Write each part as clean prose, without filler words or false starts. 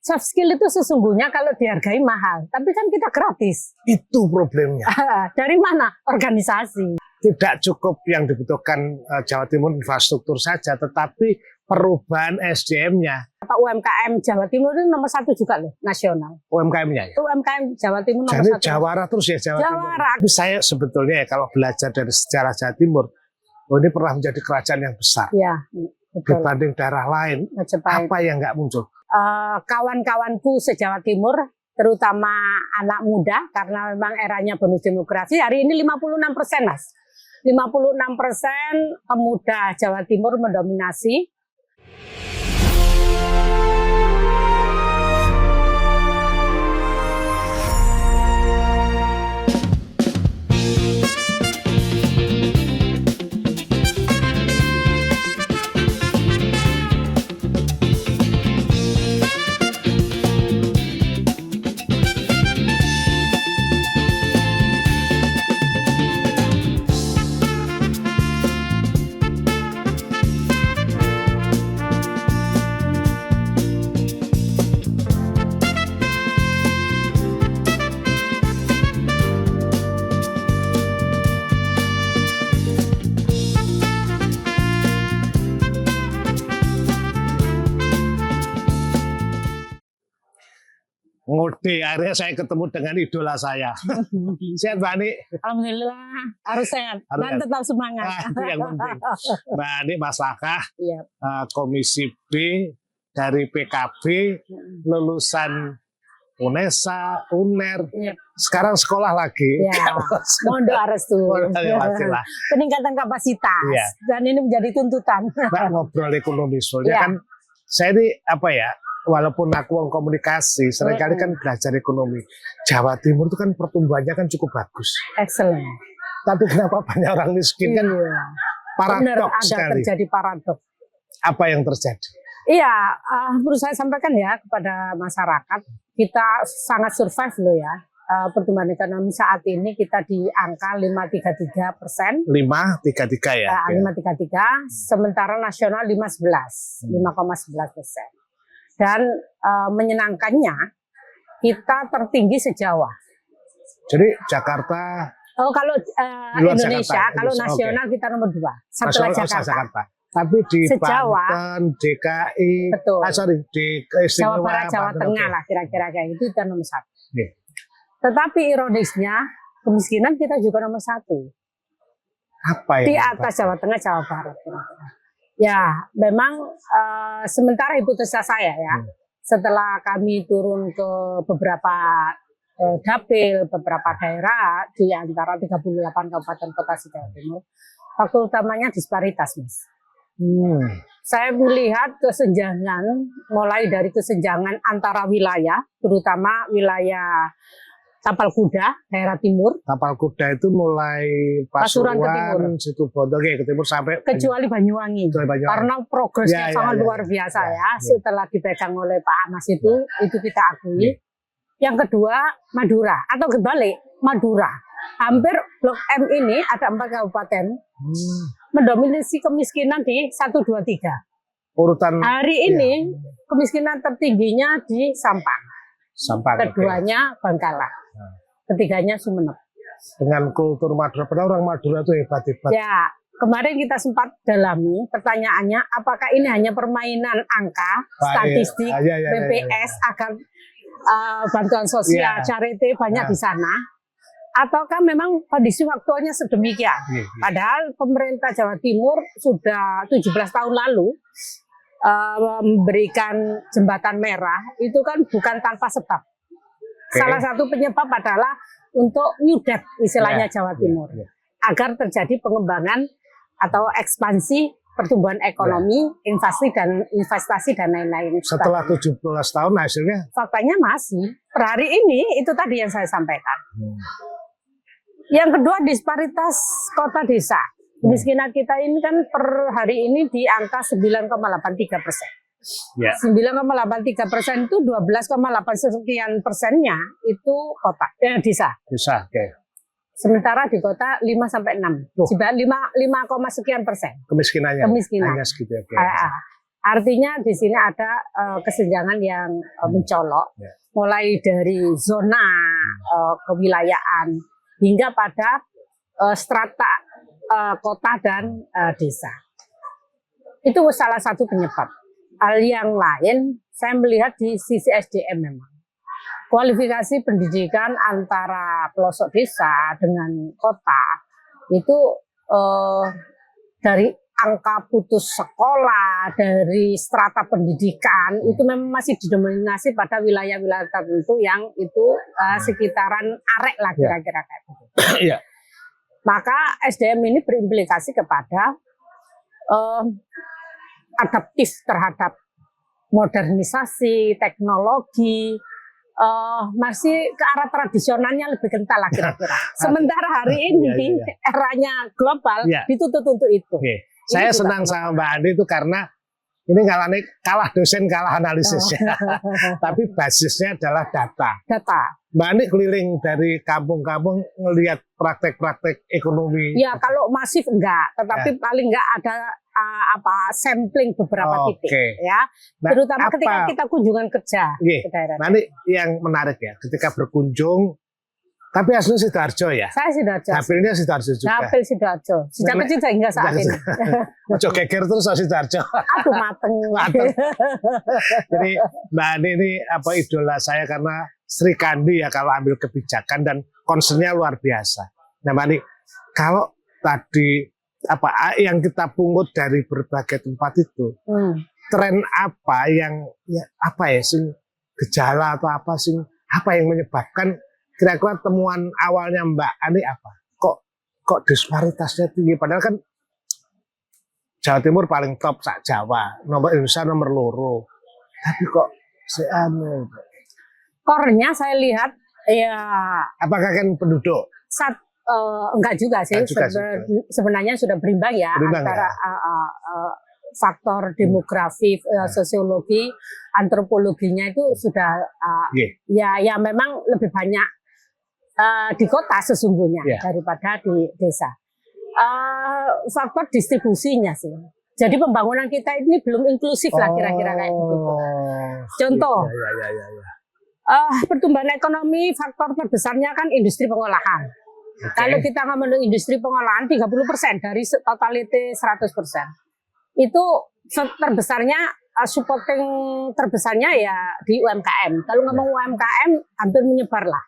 Soft skill itu sesungguhnya kalau dihargai mahal, tapi kan kita gratis. Itu problemnya. Dari mana? Organisasi. Tidak cukup yang dibutuhkan Jawa Timur infrastruktur saja, tetapi perubahan SDM-nya. UMKM Jawa Timur itu nomor 1 juga loh, nasional. UMKM-nya ya? UMKM Jawa Timur nomor Jadi 1. Jawara terus ya Jawa Timur. Jawara. Tapi saya sebetulnya ya kalau belajar dari sejarah Jawa Timur, ini pernah menjadi kerajaan yang besar. Ya, betul. Dibanding daerah lain, Majapahit. apa yang nggak muncul? Kawan-kawanku se-Jawa Timur, terutama anak muda, karena memang eranya bonus demografi, hari ini 56%, Mas. 56% pemuda Jawa Timur mendominasi. Ngode, akhirnya saya ketemu dengan idola saya. Sehat Mbak Ani? Alhamdulillah, harus sehat dan tetap semangat. Itu yang penting. Mbak Ani Maslakah, Iya. Komisi B dari PKB, lulusan UNESA, UNER, Iya. sekarang sekolah lagi. Ya, mohon doa restu. Pastilah. Peningkatan kapasitas, Iya. dan ini menjadi tuntutan. Mbak ngobrol ekonomi, soalnya Iya. kan saya ini apa ya, walaupun aku orang komunikasi, seringkali kan belajar ekonomi. Jawa Timur itu kan pertumbuhannya kan cukup bagus. Excellent. Tapi kenapa banyak orang miskin kan Iya. Benar, paradoks ada sekali. terjadi paradoks. Apa yang terjadi? Iya, perlu saya sampaikan ya kepada masyarakat, kita sangat survive loh ya. Pertumbuhan ekonomi saat ini kita di angka 5,33%. 5,33 ya? 5,33, sementara nasional 5,11%. Dan menyenangkannya, kita tertinggi se-Jawa. Jadi Jakarta, Oh, kalau luar Indonesia, Jakarta, kalau Indonesia, nasional kita nomor 2, setelah nasional, Jakarta. Tapi di Se-Jawa. Banten, DKI, Betul. di Jawa Istimewa Barat, Jawa Banten, Tengah oke. lah kira-kira kayak gitu, kita nomor 1. Oke. Tetapi ironisnya, kemiskinan kita juga nomor 1. Apa yang Di atas Jawa Tengah, Jawa Barat. Kira-kira. Ya, memang sementara hipotesa saya ya, setelah kami turun ke beberapa dapil, beberapa daerah di antara 38 kabupaten kota se-Jawa Timur, faktor utamanya disparitas, Mas. Saya melihat kesenjangan, mulai dari kesenjangan antara wilayah, terutama wilayah Tapal Kuda, daerah timur. Tapal Kuda itu mulai Pasuruan ke timur. Situbondo ke timur sampai Kecuali Banyuwangi. Banyuwangi. Karena progresnya Ya, sangat ya, luar biasa ya. ya. Setelah dipegang oleh Pak Anas itu kita akui. Yang kedua, Madura. Atau kebalik, Madura. Hampir Blok M ini ada 4 kabupaten. Mendominasi kemiskinan di 1, 2, 3. urutan Hari ini kemiskinan tertingginya di Sampang. Sampang. Keduanya Bangkalan. Ketiganya Sumeneb. Dengan kultur Madura, padahal orang Madura itu hebat-hebat. Ya, kemarin kita sempat dalami pertanyaannya, apakah ini hanya permainan angka, statistik, BPS agar bantuan sosial, charity banyak di sana, ataukah memang kondisi faktualnya sedemikian? Padahal pemerintah Jawa Timur sudah 17 tahun lalu memberikan jembatan merah, itu kan bukan tanpa sebab. Salah satu penyebab adalah untuk new debt istilahnya Jawa Timur, agar terjadi pengembangan atau ekspansi pertumbuhan ekonomi, investasi dan lain-lain. Setelah 17 tahun hasilnya? Faktanya masih. Per hari ini itu tadi yang saya sampaikan. Yang kedua, disparitas kota desa. Kemiskinan kita ini kan per hari ini di angka 9,83%. 9,83% itu 12,8 sekian persennya itu kota, desa. Desa, oke. Sementara di kota 5 sampai 6. 5 sekian persen. Kemiskinannya. Kemiskinan. Hanya segitu, oke. Artinya di sini ada kesenjangan yang mencolok, mulai dari zona kewilayahan hingga pada strata kota dan desa. Itu salah satu penyebab. Hal yang lain, saya melihat di sisi SDM memang. Kualifikasi pendidikan antara pelosok desa dengan kota itu dari angka putus sekolah, dari strata pendidikan itu memang masih didominasi pada wilayah-wilayah tertentu yang itu sekitaran arek lah kira-kira kayak gitu. Iya. Maka SDM ini berimplikasi kepada adaptif terhadap modernisasi, teknologi, masih ke arah tradisionalnya lebih kental lah kira-kira. Sementara hari ini eranya global dituntut untuk itu. Saya senang sama Mbak Andi itu karena ini kalah dosen, kalah analisisnya. Tapi basisnya adalah data. Mbak Andi keliling dari kampung-kampung ngelihat praktek-praktek ekonomi. Ya kalau masif enggak, tetapi paling enggak ada sampling beberapa titik ya. Nah, terutama ketika kita kunjungan kerja ke daerah. Nanti yang menarik ya, ketika berkunjung, tapi asli Sidoarjo ya. Saya Sidoarjo. Dapilnya Sidoarjo juga. Dapil Sidoarjo. Sejak kecil hingga saat ini. Ojo geger terus Sidoarjo. Aduh mateng. Jadi Mbak Andi ini idola saya karena Sri Kandi ya kalau ambil kebijakan dan concernnya luar biasa. Nah Mbak Andi, kalau tadi yang kita pungut dari berbagai tempat itu, tren apa yang sing gejala atau apa yang menyebabkan kira-kira temuan awalnya Mbak Ani apa? Kok disparitasnya tinggi? Padahal kan Jawa Timur paling top sak Jawa, Indonesia nomor loro. Tapi kok Kornya saya lihat ya. Apakah kan penduduk? Enggak juga sih. Sebenarnya sudah berimbang ya antara faktor demografi, sosiologi, antropologinya itu sudah ya memang lebih banyak di kota sesungguhnya daripada di desa. Faktor distribusinya sih. Jadi pembangunan kita ini belum inklusif lah kira-kira kayak begitu. Contoh, pertumbuhan ekonomi faktor terbesarnya kan industri pengolahan. Kalau kita ngomongin industri pengolahan 30% dari totality 100%. Itu terbesarnya supporting terbesarnya ya di UMKM. Kalau ngomong UMKM hampir menyebar lah,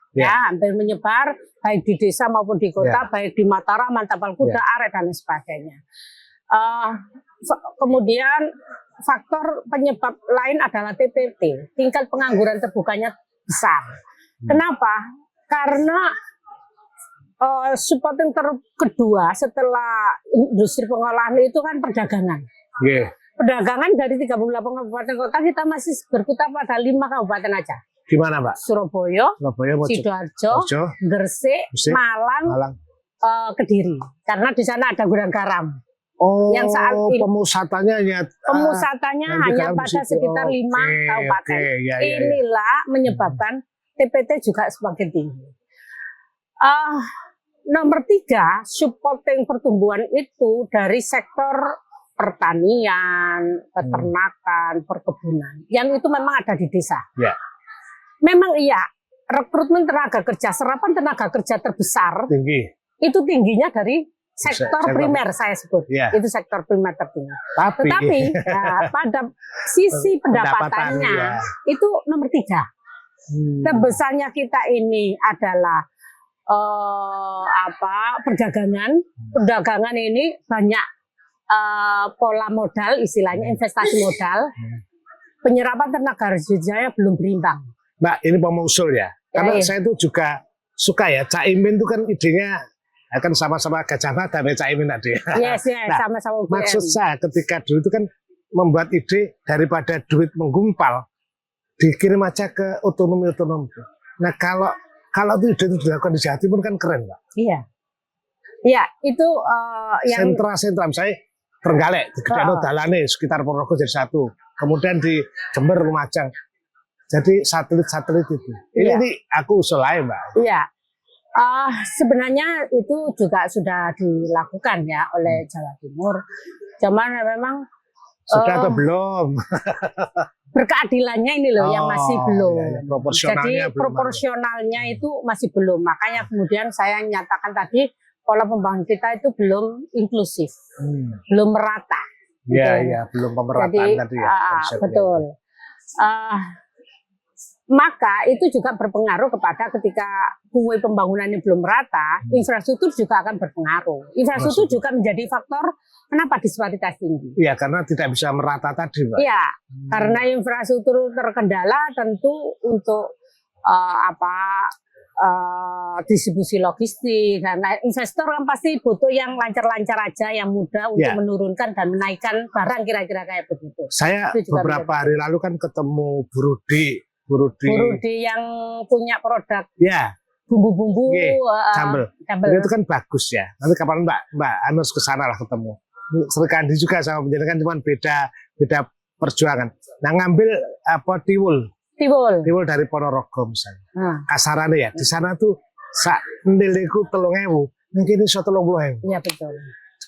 hampir menyebar baik di desa maupun di kota, baik di Mataram, Tapal Kuda, Arek dan sebagainya. Kemudian faktor penyebab lain adalah TPT, tingkat pengangguran terbukanya besar. Kenapa? Karena supporting kedua setelah industri pengolahan itu kan perdagangan. Perdagangan dari 38 kabupaten kota kita masih berkutat pada 5 kabupaten aja. Di mana, Mbak? Surabaya, Sidoarjo, Gresik, Malang, Kediri. Karena di sana ada gudang garam. Yang saat ini pemusatannya hanya pada sekitar 5 kabupaten. Inilah menyebabkan TPT juga semakin tinggi. Nomor 3, supporting pertumbuhan itu dari sektor pertanian, peternakan, perkebunan. Yang itu memang ada di desa. Memang iya, rekrutmen tenaga kerja, serapan tenaga kerja terbesar, itu tingginya dari sektor primer saya sebut. Itu sektor primer tertinggi. Tetapi pada sisi pendapatannya, itu nomor 3. Terbesarnya kita ini adalah perdagangan ini banyak pola modal, istilahnya investasi modal. Penyerapan tenaga kerja belum berimbang. Mbak, ini pengusul ya. Karena saya itu juga suka ya, Cak Imin itu kan idenya kan sama-sama Gajah Mada ya Cak Imin tadi. Sama-sama. Maksud saya ketika dulu itu kan membuat ide daripada duit menggumpal, dikirim aja ke otonomi. Nah kalau itu ide itu dilakukan di Jawa Timur kan keren, Pak. Iya, itu yang sentra misalnya Trenggalek, di Gedano Dalane sekitar Ponorogo jadi 1. Kemudian di Jember Lumajang. Jadi satelit itu. Ini aku usul aja, Mbak. Sebenarnya itu juga sudah dilakukan ya oleh Jawa Timur. Cuman memang Sudah atau belum? Berkeadilannya ini loh yang masih belum. Iya, iya. Proporsionalnya Jadi belum proporsionalnya itu masih belum. Makanya kemudian saya nyatakan tadi pola pembangunan kita itu belum inklusif, belum merata. Iya, Gitu. iya, belum pemerataan Jadi, tadi ya. konsepnya. betul. Maka itu juga berpengaruh kepada ketika kue pembangunannya belum merata, infrastruktur juga akan berpengaruh. Infrastruktur juga menjadi faktor kenapa disparitas tinggi. Iya, karena tidak bisa merata tadi, Mbak. Iya, karena infrastruktur terkendala tentu untuk distribusi logistik. Karena investor kan pasti butuh yang lancar-lancar aja, yang mudah untuk menurunkan dan menaikkan barang kira-kira kayak begitu. Saya beberapa hari lalu kan ketemu Burudi yang punya produk bumbu-bumbu sambel. Itu kan bagus ya. Nanti kapan Mbak Anus ke sana lah ketemu. Sri Kandi juga sama penjaringan, cuma beda perjuangan. Nah, ngambil tiwul dari Ponorogo misalnya. Kasarannya ya, di sana tuh sak ndeliku 3.000, mungkin iso 30.000. Iya betul.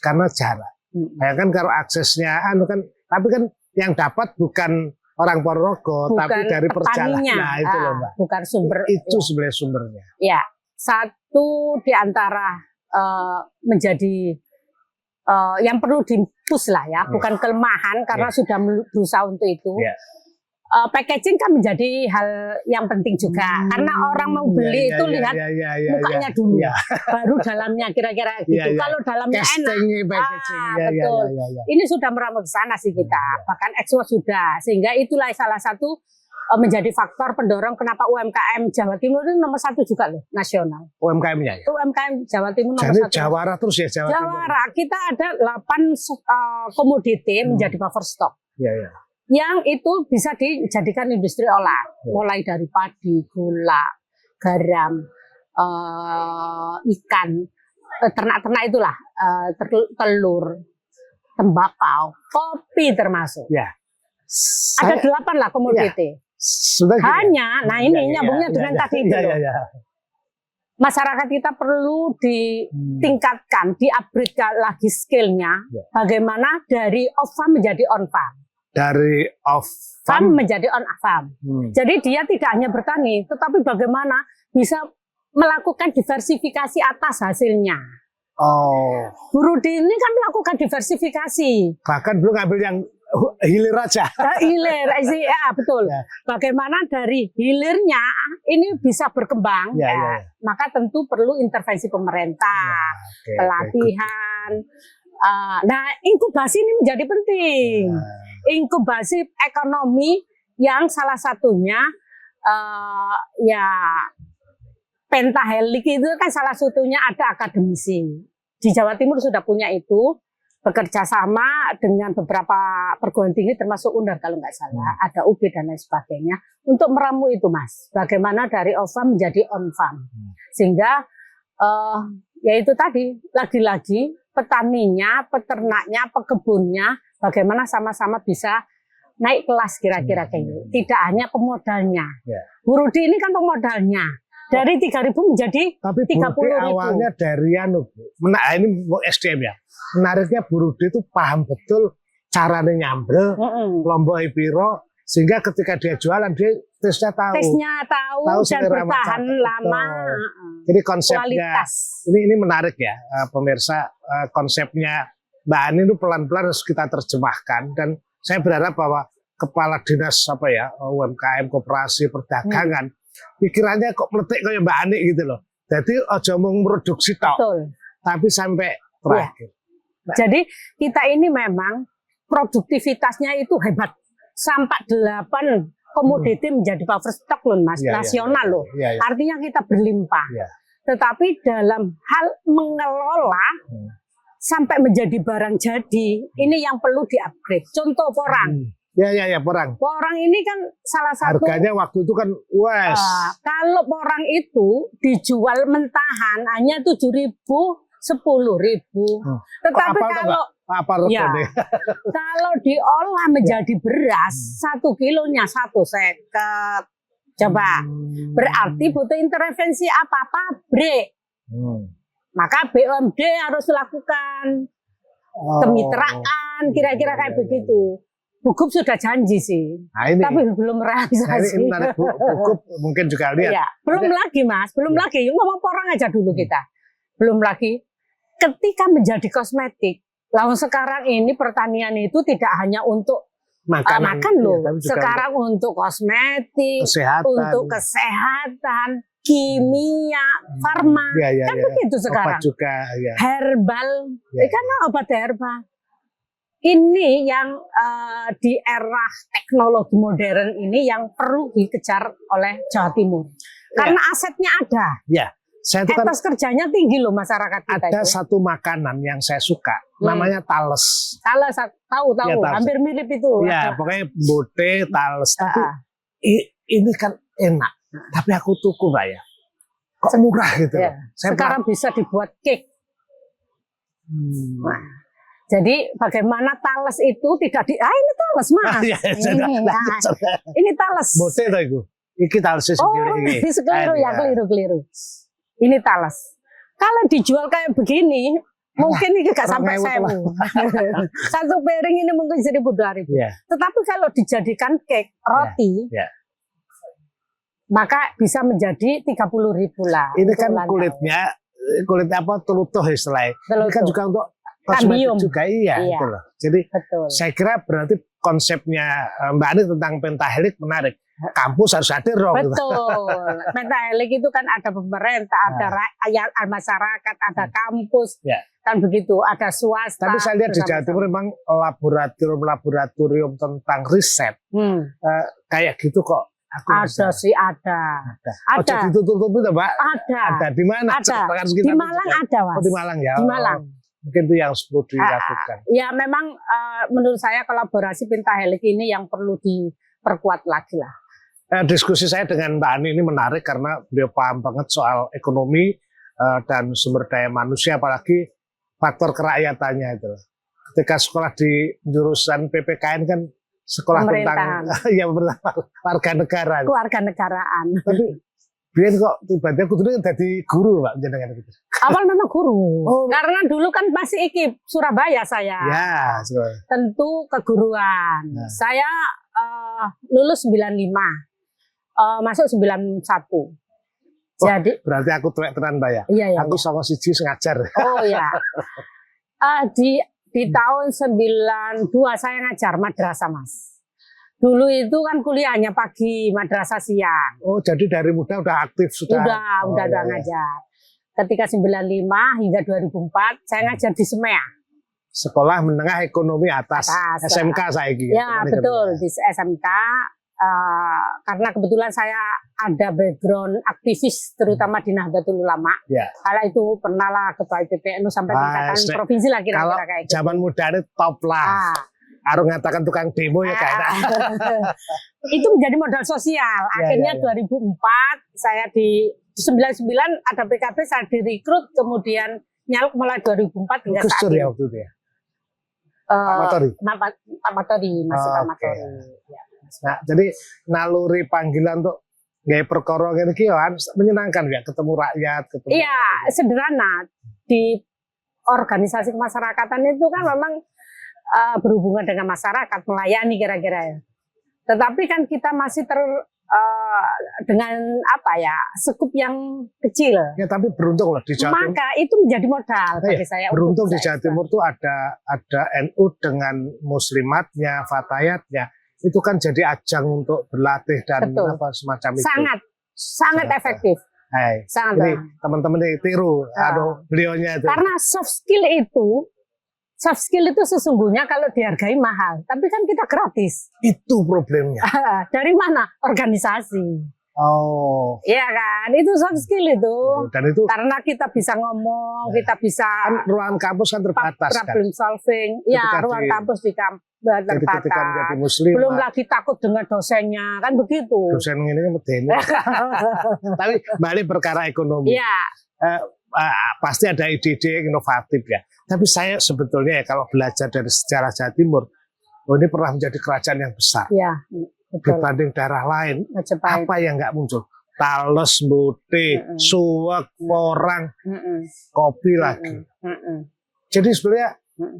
Karena jarak. Ya kan kalau aksesnya tapi kan yang dapat bukan orang Ponorogo, tapi dari perjalanan. Nah, itu loh, Mbak. Bukan sumber. Itu sebenarnya sumbernya. Ya, satu di antara menjadi yang perlu dipush lah ya, bukan kelemahan karena sudah berusaha untuk itu. Packaging kan menjadi hal yang penting juga, karena orang mau beli itu lihat mukanya dulu, baru dalamnya kira-kira gitu. Kalau dalamnya enak, betul. Ini sudah merambah ke sana sih kita, bahkan ekspor sudah, sehingga itulah salah satu menjadi faktor pendorong kenapa UMKM Jawa Timur itu nomor 1 juga loh nasional. UMKM-nya ya? UMKM Jawa Timur nomor 1. Jawara terus ya Jawa Timur. Jawara, kita ada 8 komoditi menjadi buffer stock. Iya. Yang itu bisa dijadikan industri olah, mulai dari padi, gula, garam, ikan, ternak-ternak itulah, telur, tembakau, kopi termasuk. Ya. Ada 8 lah komoditi. Hanya, nah ini nyambungnya dengan tadi itu. Masyarakat kita perlu ditingkatkan, di-upgrade lagi skillnya, bagaimana dari off-farm menjadi on-farm. Dari off-farm menjadi on-farm. Jadi dia tidak hanya bertani, tetapi bagaimana bisa melakukan diversifikasi atas hasilnya. Burudi ini kan melakukan diversifikasi. Bahkan belum ngambil yang hilir aja. Hilir, ya betul. Bagaimana dari hilirnya ini bisa berkembang, maka tentu perlu intervensi pemerintah, pelatihan. Nah, inkubasi ini menjadi penting. Inkubasi ekonomi yang salah satunya Pentahelix itu kan salah satunya ada akademisi. Di Jawa Timur sudah punya itu, bekerja sama dengan beberapa perguruan tinggi termasuk UNER kalau nggak salah, ada UB dan lain sebagainya untuk meramu itu Mas. Bagaimana dari off-farm menjadi on-farm. Sehingga ya itu tadi lagi-lagi petaninya, peternaknya, pekebunnya bagaimana sama-sama bisa naik kelas kira-kira kayak gitu. Tidak hanya pemodalnya. Burudi ini kan pemodalnya dari 3.000 menjadi 30.000. Awalnya dari ini SDM ya. Menariknya Burudi itu paham betul caranya nyambel, lombok piro, sehingga ketika dia jualan dia tesnya tahu dan bertahan lama. Jadi konsepnya ini menarik ya pemirsa, konsepnya Mbak Ani itu pelan-pelan harus kita terjemahkan, dan saya berharap bahwa kepala dinas UMKM, koperasi, perdagangan pikirannya kok meletik kayak Mbak Ani gitu loh. Jadi aja mau produksi tok, tapi sampai terakhir. Jadi kita ini memang produktivitasnya itu hebat. Sampai 8 komoditi menjadi buffer stock loh Mas, nasional loh. Artinya kita berlimpah. Tetapi dalam hal mengelola sampai menjadi barang jadi, ini yang perlu di-upgrade. Contoh porang. Porang. Porang ini kan salah satu. Harganya waktu itu kan kalau porang itu dijual mentahan hanya 7.000, 10.000. Tetapi kalau diolah menjadi beras 1 kilonya 1,50. Coba, berarti butuh intervensi apa? Pabrik. Maka BUMD harus lakukan kemitraan, kira-kira kayak begitu. Gugup sudah janji sih, Nah ini, tapi belum nah, realisasi. ini menarik Gugup mungkin juga lihat. Iya, belum Ada- lagi Mas, belum Iya. lagi. Ngomong porang aja dulu kita. Belum lagi. Ketika menjadi kosmetik, lalu sekarang ini pertanian itu tidak hanya untuk Makanan, makan loh. iya, tapi juga Sekarang untuk kosmetik, kesehatan, untuk kesehatan, kimia, farma. ya, ya, Kan ya. begitu sekarang. Obat juga, ya. Herbal, Ya. kan obat herbal. Ini yang di era teknologi modern ini yang perlu dikejar oleh Jawa Timur. Karena asetnya ada. Ya, saya itu kan Etos kerjanya tinggi loh masyarakat kita ada itu. satu makanan yang saya suka, namanya tales. Salah, tahu, Ya, tahu. hampir mirip itu. Ya, pokoknya bote, tales. Tapi Ah, ini kan enak. Tapi aku tuku Mbak ya. Kok murah gitu. ya. Saya Sekarang bisa dibuat cake. Hmm. Nah, jadi bagaimana tales itu tidak ini tales Mas. Ya, sudah. Ini, Lanjut. ini tales. Bote to iku. Iki tales Oh, sendiri iki. keliru ya, keliru. Ini tales. Kalau dijual kayak begini, mungkin ini gak sampai 2.000 1.000. Satu piring ini mungkin 1.000-2.000. Iya. Tetapi kalau dijadikan cake, roti, Ya. maka bisa menjadi 30.000 lah. Ini untuk kan ulang kulitnya apa telutuh istilahnya. tahun. Ini kan juga untuk Kambium. kosmetik juga iya, Iya. gitu loh. Jadi Betul. saya kira berarti konsepnya Mbak Ani tentang pentahelik menarik. Kampus harus hadir dong. gitu. Betul. Pentahelik itu kan ada pemerintah, ada rakyat, ada masyarakat, ada kampus, Ya. kan begitu, ada swasta. Tapi saya lihat di Jawa bersama-sama. Timur memang laboratorium tentang riset kayak gitu kok. Aku Ada rasa. sih, ada. Oh, jadi ditutup-tutup itu Mbak. Ada. Ada di mana? Ada. Ceritakan sekitar Di Malang juga. ada, Mas. Oh, di Malang ya. Di Malang. Mungkin itu yang perlu dilakukan. Ya memang menurut saya kolaborasi pentahelik ini yang perlu diperkuat lagi lah. Diskusi saya dengan Mbak Ani ini menarik karena beliau paham banget soal ekonomi dan sumber daya manusia, apalagi faktor keracyatannya itu. Ketika sekolah di jurusan PPKN kan sekolah tentang ya warga negara. Keluarga negaraan. Tapi biar kok tiba-tiba kudunya jadi guru Mbak jenengan gitu. Awal memang guru. Oh. Karena dulu kan masih Surabaya saya. Ya, Tentu keguruan. Nah. Saya lulus 95. Masuk 91. Jadi berarti aku tuwek tenan Mbak ya. iya ya. Aku sama siji ngajar. Oh ya. Di tahun 92 saya ngajar madrasah Mas. Dulu itu kan kuliahnya pagi, madrasah siang. Oh, jadi dari muda udah aktif sudah. Udah ya. ngajar. Ketika 95 hingga 2004 saya ngajar di Semea. Sekolah menengah ekonomi atas. Atas. SMK saya gitu. Ya betul di SMK. Karena kebetulan saya ada background aktivis terutama di Nahdlatul Ulama. Ya. Kala itu pernah lah ketua IPPNU sampai tingkatan Sek. provinsi lah Kalau kira-kira kayak gitu. zaman muda ini top lah. Ah. Arung ngatakan tukang demo ya kayak. Itu menjadi modal sosial. Akhirnya 2004 saya di 99 ada PKB saya direkrut kemudian nyaluk mulai 2004 hingga Gus saat Dur ini. ya waktu itu ya. Pak Matori. Pak Matori masih Pak Oke. Matori. Ya. Nah, jadi naluri panggilan untuk gaya perkara ngene iki kan menyenangkan ya ketemu rakyat, ketemu. Iya, sederhana di organisasi kemasyarakatan itu kan memang berhubungan dengan masyarakat, melayani kira-kira ya. Tetapi kan kita masih dengan apa ya, skup yang kecil. Ya, tapi beruntung loh di Jawa Timur. Maka itu menjadi modal bagi saya. Beruntung untuk di Jawa bisa Timur tuh ada NU dengan muslimatnya, fatayatnya. Itu kan jadi ajang untuk berlatih dan Betul. apa semacam itu. sangat efektif. Hai. Sangat. Ini teman-teman ini tiru beliaunya itu. Karena soft skill itu sesungguhnya kalau dihargai mahal, tapi kan kita gratis. Itu problemnya. Dari mana? Organisasi. Oh. Iya kan, itu soft skill itu. Dan itu Karena kita bisa ngomong, kita bisa ruangan kampus kan terbatas kan. problem solving. Ya, Ketika ruang di- kampus di Jadi ketika menjadi terbatas. muslim, Belum lagi takut dengan dosennya, kan begitu. dosen ini medeni. Tapi balik perkara ekonomi. Iya, Pasti ada ide-ide inovatif ya. Tapi saya sebetulnya ya kalau belajar dari sejarah Jawa Timur, ini pernah menjadi kerajaan yang besar iya, betul. dibanding daerah lain. Majapahit. Apa yang nggak muncul? Tales, bote, suwek, porang, kopi lagi. Jadi sebenarnya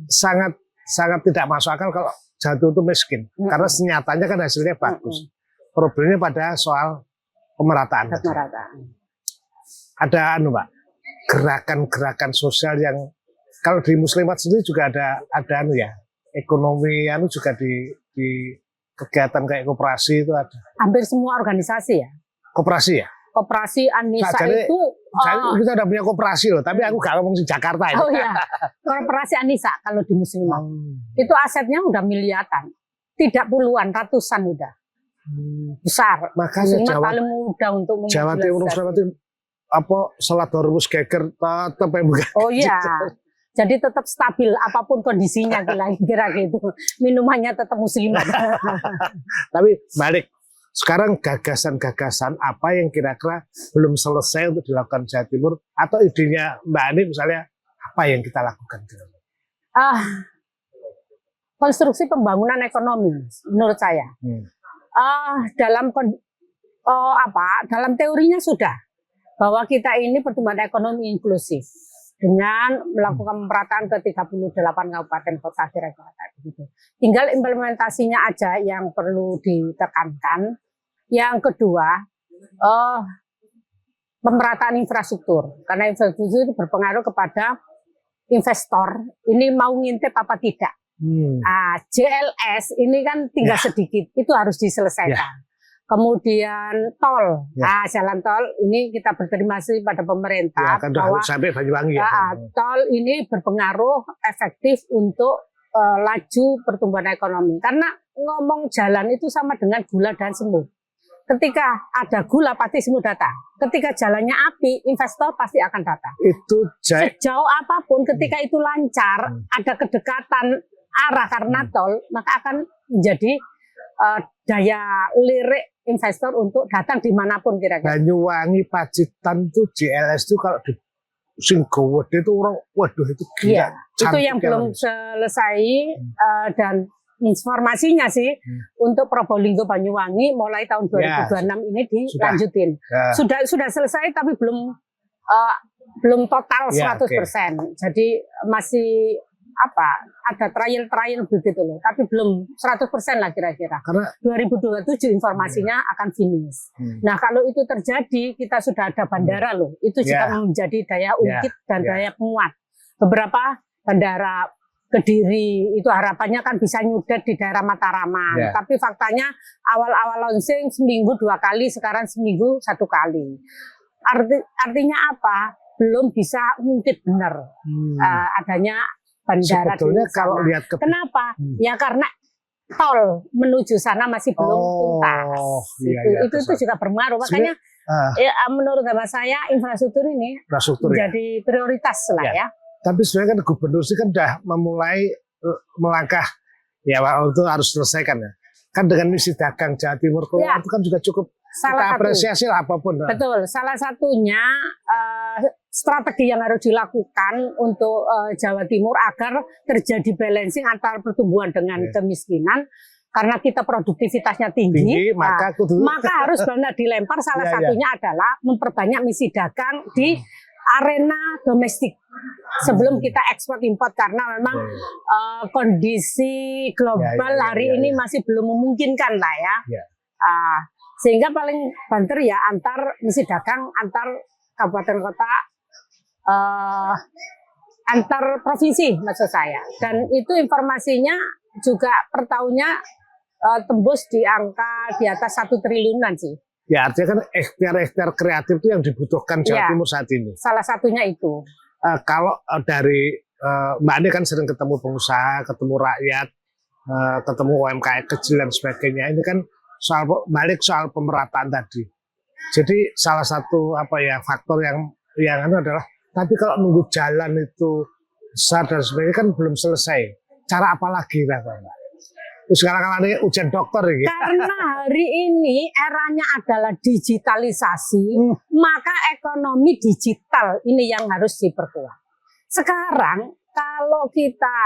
sangat tidak masuk akal kalau Jawa Timur itu miskin karena senyatanya kan hasilnya bagus. Problemnya pada soal pemerataan. Ada Mbak, gerakan-gerakan sosial yang kalau di Muslimat sendiri juga ada ekonomi juga di kegiatan kayak koperasi itu ada. Hampir semua organisasi ya. Koperasi ya? Koperasi Anissa itu kita udah punya koperasi loh, tapi aku gak ngomong di Jakarta ini. Oh iya, koperasi Anissa kalau di Muslimat itu asetnya udah miliaran, tidak puluhan, ratusan udah besar. Makanya Muslimat paling mudah untuk Jawa Timur apa salat harus geger tetap bukan. Oh iya. Jadi tetap stabil apapun kondisinya kira-kira gitu. Minumannya tetap Muslimat. Tapi balik sekarang gagasan-gagasan apa yang kira-kira belum selesai untuk dilakukan Jawa Timur atau idenya Mbak Ani misalnya apa yang kita lakukan? Konstruksi pembangunan ekonomi menurut saya. Dalam teorinya sudah bahwa kita ini pertumbuhan ekonomi inklusif dengan melakukan pemerataan ke 38 kabupaten kota kira-kira begitu. Tinggal implementasinya aja yang perlu ditekankan. Yang kedua, pemerataan infrastruktur. Karena infrastruktur itu berpengaruh kepada investor. Ini mau ngintip apa tidak. JLS ini kan tinggal sedikit, itu harus diselesaikan. Kemudian tol, jalan tol ini kita berterima kasih pada pemerintah bahwa sampai Banyuwangi tol ini berpengaruh efektif untuk laju pertumbuhan ekonomi. Karena ngomong jalan itu sama dengan gula dan semut. Ketika ada gula pasti semut datang. Ketika jalannya api, investor pasti akan datang. Itu sejauh apapun, ketika itu lancar, ada kedekatan arah karena tol, maka akan menjadi daya lirik investor untuk datang dimanapun kira-kira. Banyuwangi, Pacitan tuh JLS tuh kalau di Singgowo itu orang, waduh itu gila. Iya, itu yang belum selesai dan informasinya sih untuk Probolinggo Banyuwangi mulai tahun 2026 ini dilanjutin. Sudah selesai tapi belum total 100%. Jadi masih ada trial begitu loh, tapi belum 100% lah kira-kira. Karena 2027 informasinya akan finish. Nah kalau itu terjadi, kita sudah ada bandara loh, itu juga menjadi daya ungkit dan daya penguat. Beberapa bandara Kediri itu harapannya kan bisa nyudet di daerah Mataraman, tapi faktanya awal-awal launching seminggu 2 kali, sekarang seminggu 1 kali. Artinya apa? Belum bisa ngungkit benar adanya bandara. Sebetulnya kalau lihat kenapa? Ya karena tol menuju sana masih belum tuntas. Itu juga berpengaruh. Makanya menurut hemat saya infrastruktur ini menjadi prioritas lah ya. Tapi sebenarnya kan gubernur sih kan sudah memulai melangkah ya waktu itu harus selesaikan ya. Kan dengan misi dagang Jawa Timur itu kan juga cukup kita apresiasi lah apapun. Betul. Salah satunya strategi yang harus dilakukan untuk Jawa Timur agar terjadi balancing antara pertumbuhan dengan kemiskinan. Karena kita produktivitasnya tinggi maka harus benar dilempar. Salah satunya adalah memperbanyak misi dagang di arena domestik sebelum kita ekspor impor, karena memang kondisi global hari ini masih belum memungkinkan lah ya. Sehingga paling banter ya antar misi dagang antar kabupaten kota, antar provinsi maksud saya. Dan itu informasinya juga per tahunnya tembus di angka di atas 1 triliunan sih. Ya artinya kan ikhtiar-ikhtiar kreatif itu yang dibutuhkan Jawa Timur saat ini. Salah satunya itu. Kalau dari Mbak Ani kan sering ketemu pengusaha, ketemu rakyat, ketemu UMKM kecil dan sebagainya. Ini kan soal pemerataan tadi. Jadi salah satu faktor yang adalah tapi kalau nunggu jalan itu besar dan sebagainya kan belum selesai. Cara apa lagi Mbak? Sekarang ini ujian dokter ya. Karena hari ini eranya adalah digitalisasi, maka ekonomi digital ini yang harus diperkuat. Sekarang kalau kita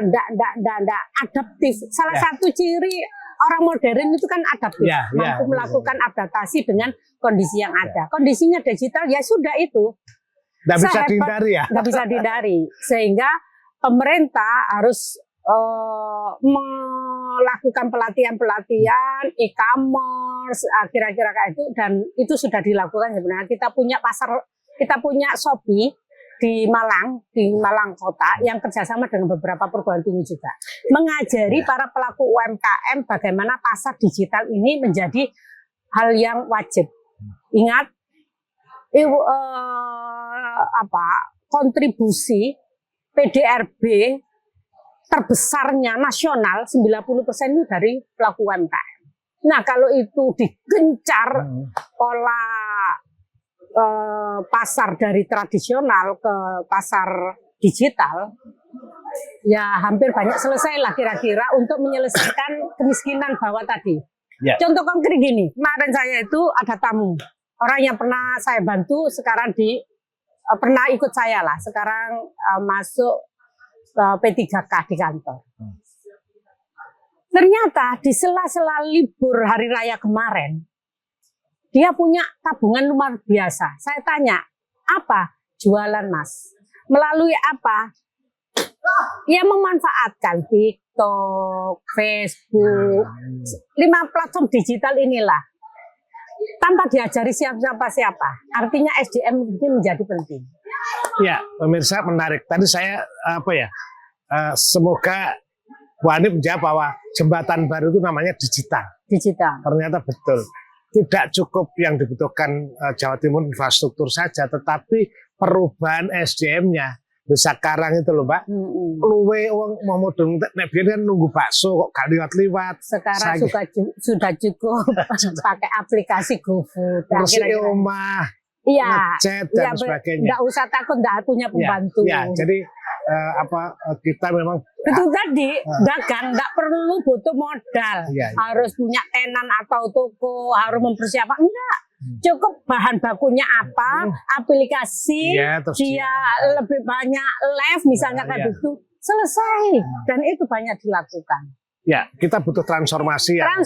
tidak adaptif, salah satu ciri orang modern itu kan adaptif, mampu melakukan adaptasi dengan kondisi yang ada. Kondisinya digital ya sudah itu. Tidak bisa dihindari ya. Tidak bisa dihindari, sehingga pemerintah harus melakukan pelatihan-pelatihan e-commerce kira-kira kayak itu, dan itu sudah dilakukan sebenarnya. Kita punya Shopee di Malang Kota yang kerjasama dengan beberapa perguruan tinggi juga, mengajari para pelaku UMKM bagaimana pasar digital ini menjadi hal yang wajib. Ingat, kontribusi PDRB terbesarnya nasional 90% itu dari pelaku UMKM. Nah, kalau itu digencar pola pasar dari tradisional ke pasar digital, ya hampir banyak selesai lah kira-kira untuk menyelesaikan kemiskinan bawah tadi. Ya. Contoh konkret gini, kemarin saya itu ada tamu, orang yang pernah saya bantu sekarang pernah ikut saya lah, sekarang masuk P3K di kantor. Ternyata di sela-sela libur hari raya kemarin, dia punya tabungan luar biasa. Saya tanya, apa? Jualan, Mas. Melalui apa? Ya memanfaatkan TikTok, Facebook, 5 platform digital inilah. Tanpa diajari siapa. Artinya SDM ini menjadi penting. Ya, pemirsa, menarik. Tadi saya semoga Bu Ani menjawab bahwa jembatan baru itu namanya digital. Digital. Ternyata betul. Tidak cukup yang dibutuhkan Jawa Timur infrastruktur saja, tetapi perubahan SDM-nya. Sekarang itu loh, Mbak, luwe wong mau mudeng nek biyen kan nunggu bakso kok gak liwat-liwat. Sekarang sudah cukup pakai aplikasi GoFood. Terus omah, ngechat dan sebagainya. Enggak usah takut enggak punya pembantu. Ya, jadi kita memang itu tadi dagang nggak perlu butuh modal, harus punya tenan atau toko, harus mempersiapkan, enggak, cukup bahan bakunya apa, aplikasi, dia lebih banyak live misalnya kayak gitu, selesai, dan itu banyak dilakukan. Ya, kita butuh transformasi yang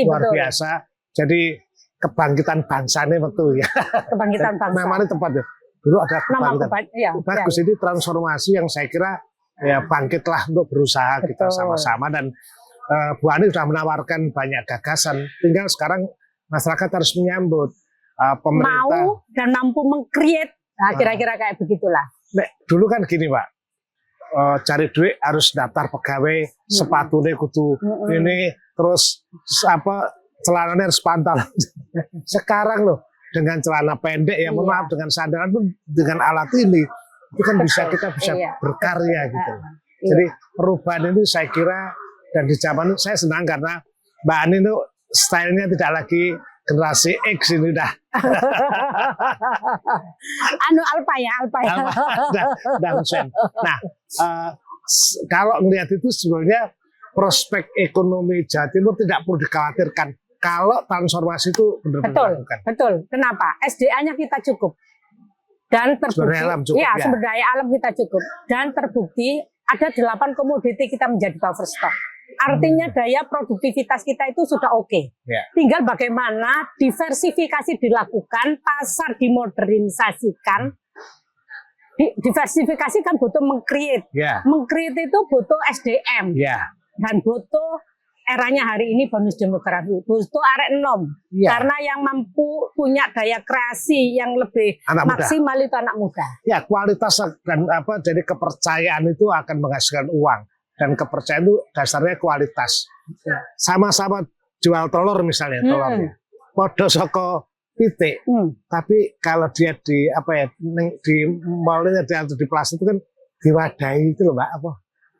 luar biasa. Jadi kebangkitan bangsa ini betul ya. Kebangkitan bangsa. Namanya tepat ya. Dulu ada kebangkitan. Bagus, ini transformasi yang saya kira ya bangkitlah untuk berusaha. Betul. Kita sama-sama, dan Bu Ani sudah menawarkan banyak gagasan. Tinggal sekarang masyarakat harus menyambut, pemerintah mau dan mampu meng-create. Nah, kira-kira kayak begitulah. Dulu kan gini, Pak. Cari duit harus daftar pegawai, sepatunya kudu ini, terus celananya harus pantal. Sekarang loh, dengan celana pendek ya, mohon maaf, dengan sandaran pun dengan alat ini itu kan kita bisa berkarya gitu. Jadi perubahan itu saya kira, dan di zaman saya senang karena Mbak Ani itu stylenya tidak lagi generasi X ini dah. Alpha ya. Nah, kalau melihat itu sebenarnya prospek ekonomi Jawa Timur tidak perlu dikhawatirkan kalau transformasi itu benar-benar dilakukan. Betul. Kenapa? SDA-nya kita cukup. Dan terbukti, sumber daya alam kita cukup. Dan terbukti ada 8 komoditi kita menjadi buffer stock. Artinya daya produktivitas kita itu sudah oke. Tinggal bagaimana diversifikasi dilakukan, pasar dimodernisasikan. Diversifikasi kan butuh meng-create. Meng-create itu butuh SDM. Dan butuh eranya hari ini bonus demografi, butuh arek enom, karena yang mampu punya daya kreasi yang lebih maksimal itu anak muda. Ya, kualitas dan jadi kepercayaan itu akan menghasilkan uang, dan kepercayaan itu dasarnya kualitas. Sama-sama jual telur misalnya, telurnya podo soko pitik, tapi kalau dia di di malnya di plastik itu kan diwadahi itu loh, Mbak,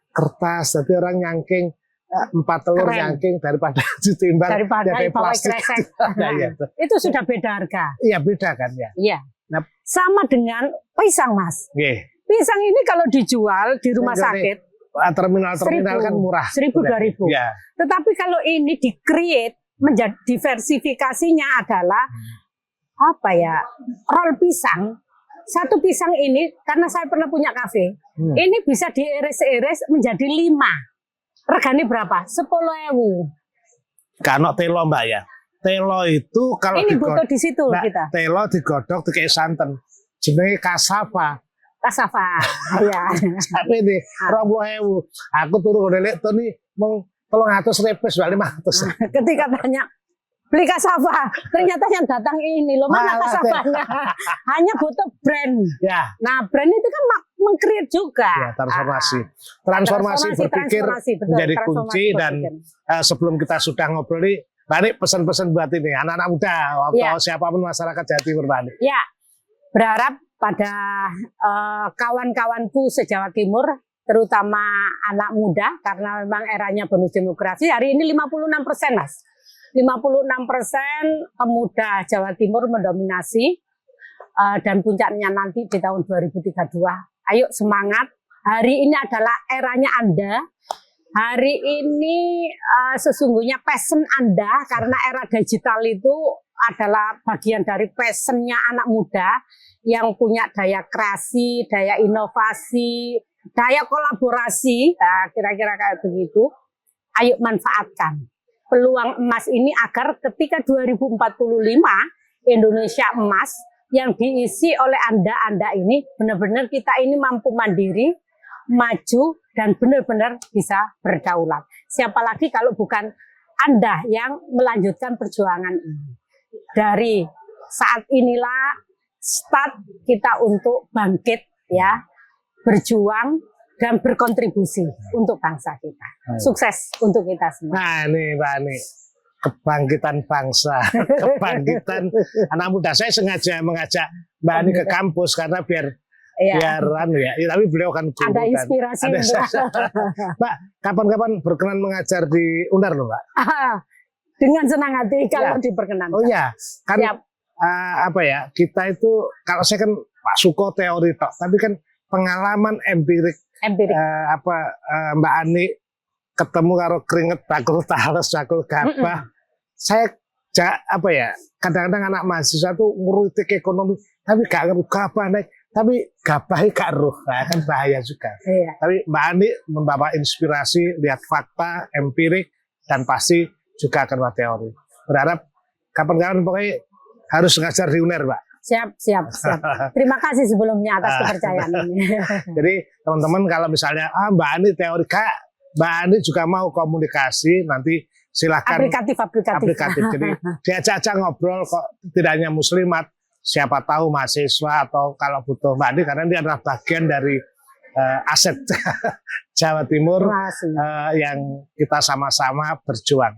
kertas, jadi orang nyangking 4 telur nyangking daripada ditimbang dari plastik. Itu sudah beda harga. Iya, beda kan ya. Iya. Nah, sama dengan pisang, Mas. Pisang ini kalau dijual di rumah sakit terminal kan murah. 1.000, 2.000. Tetapi kalau ini di-create, menjadi diversifikasinya adalah roll pisang. Satu pisang ini, karena saya pernah punya kafe, ini bisa diiris-iris menjadi 5. Regane berapa? 10.000. Karena telo, Mbak ya. Telo itu kalau ini butuh di situ kita. Telo digodok dikai santen. Jenenge kasava. Kasafa. Ya. Tapi nih 20.000. Aku turu ndelek to nih mung 300 repes 500. Ketika tanya beli Kasafa, ternyata yang datang ini loh, mana Malah Kasafanya? Hanya butuh brand. Ya, Nah, brand itu kan meng-create juga. ya transformasi. Transformasi berpikir betul, menjadi transformasi kunci dan berpikir. sebelum kita sudah ngobrol nih, Mbak Ani pesan-pesan buat ini anak-anak muda atau Ya. siapapun masyarakat Jawa Timur, Mbak Ani. Ya, berharap pada kawan-kawanku se-Jawa Timur, terutama anak muda, karena memang eranya bonus demografi, hari ini 56%, Mas. 56% pemuda Jawa Timur mendominasi, dan puncaknya nanti di tahun 2032. Ayo semangat, hari ini adalah eranya Anda. Hari ini sesungguhnya passion Anda, karena era digital itu adalah bagian dari passionnya anak muda yang punya daya kreasi, daya inovasi, daya kolaborasi, nah, kira-kira kayak begitu. Ayo manfaatkan peluang emas ini agar ketika 2045 Indonesia emas yang diisi oleh Anda ini benar-benar kita ini mampu mandiri, maju, dan benar-benar bisa berdaulat. Siapa lagi kalau bukan Anda yang melanjutkan perjuangan ini. Dari saat inilah start kita untuk bangkit, ya, berjuang dan berkontribusi untuk bangsa kita. Sukses untuk kita semua. Nah ini Mbak Ani, kebangkitan bangsa, kebangkitan anak muda. Saya sengaja mengajak Mbak Ani ke kampus karena biar anu ya, tapi beliau kan guru, ada inspirasi. Mbak, kapan-kapan berkenan mengajar di UNER loh, Mbak? Dengan senang hati kalau diperkenankan. Oh iya, kan apa ya, kita itu kalau saya kan Pak Suko teori tok, tapi kan pengalaman empirik. Mbak Ani ketemu karo keringet bakul talas bakul gabah. Saya apa ya, kadang-kadang anak mahasiswa tuh nguritik ekonomi tapi gak ngerti gabah naik, tapi gabahnya gak roh, nah, kan bahaya juga. Iya. Tapi Mbak Ani membawa inspirasi, lihat fakta empirik, dan pasti juga akan buat teori. Berharap kapan-kapan pokoknya harus ngajar di UNER, Mbak. Siap. Terima kasih sebelumnya atas kepercayaan ini. Jadi teman-teman kalau misalnya Mbak Ani teori, Mbak Ani juga mau komunikasi, nanti silakan aplikatif. Jadi diajak-ajak ngobrol kok, tidak hanya muslimat, siapa tahu mahasiswa atau kalau butuh Mbak Ani, karena ini adalah bagian dari aset Jawa Timur yang kita sama-sama berjuang.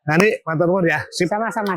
Nah ini mantan ya. Sama-sama.